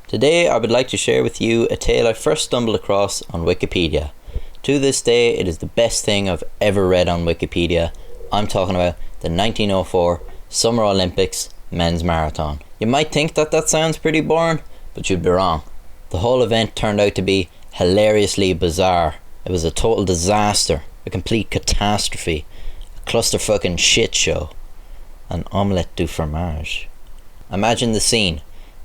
Today I would like to share with you a tale I first stumbled across on Wikipedia. To this day it is the best thing I've ever read on Wikipedia. I'm talking about the 1904 Summer Olympics men's marathon. You might think that sounds pretty boring, but you'd be wrong. The whole event turned out to be hilariously bizarre. It was a total disaster, a complete catastrophe, a clusterfucking shit show, an omelette du fromage. Imagine the scene.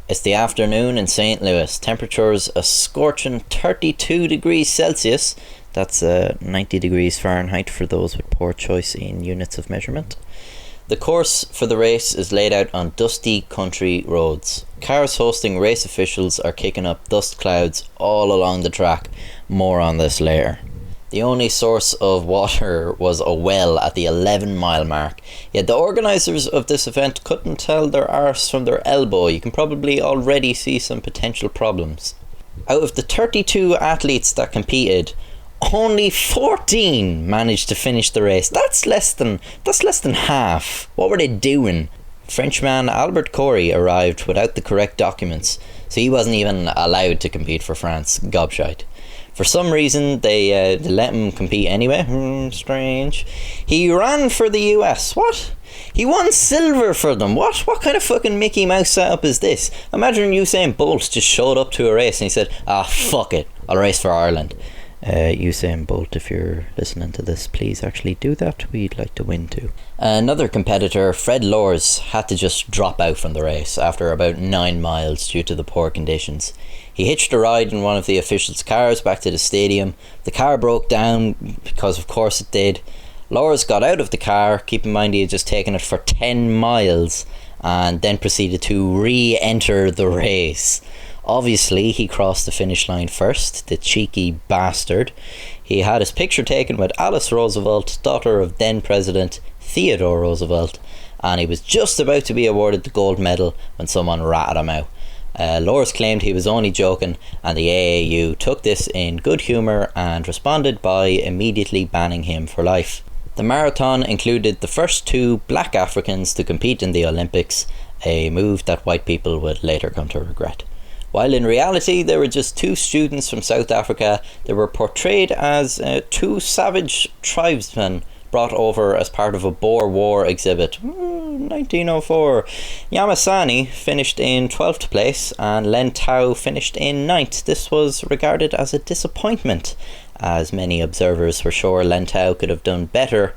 It's the afternoon in St. Louis. Temperatures a scorching 32 degrees Celsius. That's 90 degrees Fahrenheit for those with poor choice in units of measurement. The course for the race is laid out on dusty country roads. Cars hosting race officials are kicking up dust clouds all along the track. More on this later. The only source of water was a well at the 11-mile mark. Yet the organisers of this event couldn't tell their arse from their elbow. You can probably already see some potential problems. Out of the 32 athletes that competed, only 14 managed to finish the race. That's less than half. What were they doing? Frenchman Albert Corey arrived without the correct documents, so he wasn't even allowed to compete for France. Gobshite. For some reason, they let him compete anyway. Strange. He ran for the US. What? He won silver for them. What kind of fucking Mickey Mouse setup is this? Imagine Usain Bolt just showed up to a race and he said, fuck it, I'll race for Ireland. Usain Bolt, if you're listening to this, please actually do that. We'd like to win too. Another competitor, Fred Lors, had to just drop out from the race after about 9 miles due to the poor conditions. He hitched a ride in one of the officials' cars back to the stadium. The car broke down because of course it did. Lors got out of the car, keep in mind he had just taken it for 10 miles, and then proceeded to re-enter the race. Obviously, he crossed the finish line first, the cheeky bastard. He had his picture taken with Alice Roosevelt, daughter of then President Theodore Roosevelt, and he was just about to be awarded the gold medal when someone ratted him out. Lors claimed he was only joking, and the AAU took this in good humour and responded by immediately banning him for life. The marathon included the first 2 black Africans to compete in the Olympics, a move that white people would later come to regret. While in reality they were just 2 students from South Africa, they were portrayed as 2 savage tribesmen brought over as part of a Boer War exhibit. 1904. Yamasani finished in 12th place and Len Tao finished in 9th. This was regarded as a disappointment, as many observers were sure Len Tao could have done better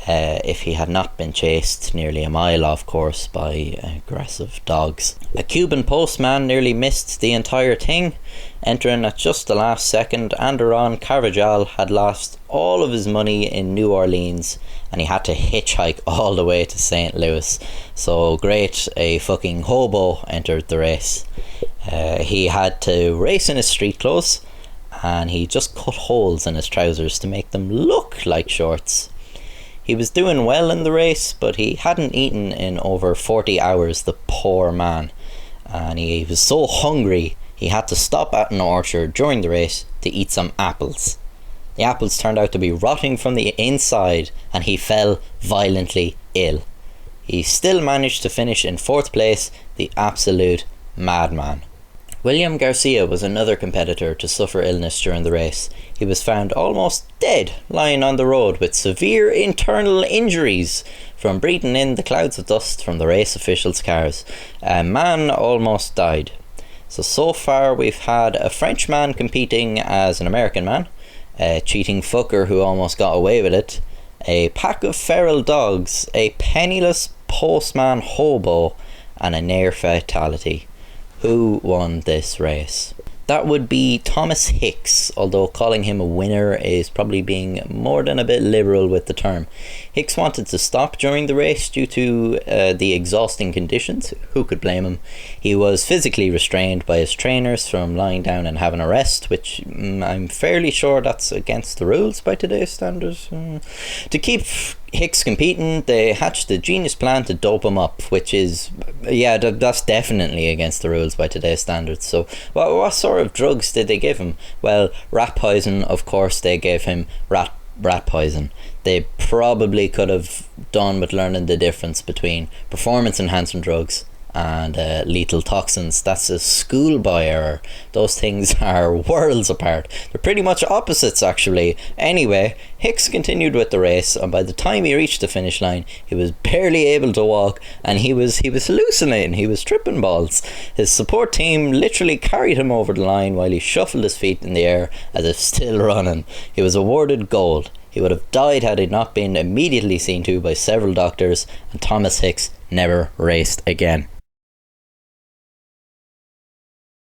if he had not been chased nearly a mile off course by aggressive dogs. A Cuban postman nearly missed the entire thing. Entering at just the last second, Anderon Carvajal had lost all of his money in New Orleans and he had to hitchhike all the way to St. Louis. So great, a fucking hobo entered the race. He had to race in his street clothes and he just cut holes in his trousers to make them look like shorts. He was doing well in the race, but he hadn't eaten in over 40 hours, the poor man. And he was so hungry, he had to stop at an orchard during the race to eat some apples. The apples turned out to be rotting from the inside, and he fell violently ill. He still managed to finish in 4th place, the absolute madman. William Garcia was another competitor to suffer illness during the race. He was found almost dead, lying on the road with severe internal injuries from breathing in the clouds of dust from the race officials' cars. A man almost died. So far we've had a Frenchman competing as an American man, a cheating fucker who almost got away with it, a pack of feral dogs, a penniless postman hobo, and a near fatality. Who won this race? That would be Thomas Hicks, although calling him a winner is probably being more than a bit liberal with the term. Hicks wanted to stop during the race due to the exhausting conditions. Who could blame him? He was physically restrained by his trainers from lying down and having a rest, which I'm fairly sure that's against the rules by today's standards. To keep Hicks competing, they hatched a genius plan to dope him up, which is, that's definitely against the rules by today's standards. So what sort of drugs did they give him? Well, rat poison, of course they gave him rat poison. They probably could have done with learning the difference between performance enhancing drugs and lethal toxins. That's a schoolboy error. Those things are worlds apart. They're pretty much opposites, actually. Anyway, Hicks continued with the race, and by the time he reached the finish line, he was barely able to walk, and he was hallucinating. He was tripping balls. His support team literally carried him over the line while he shuffled his feet in the air as if still running. He was awarded gold. He would have died had he not been immediately seen to by several doctors, and Thomas Hicks never raced again.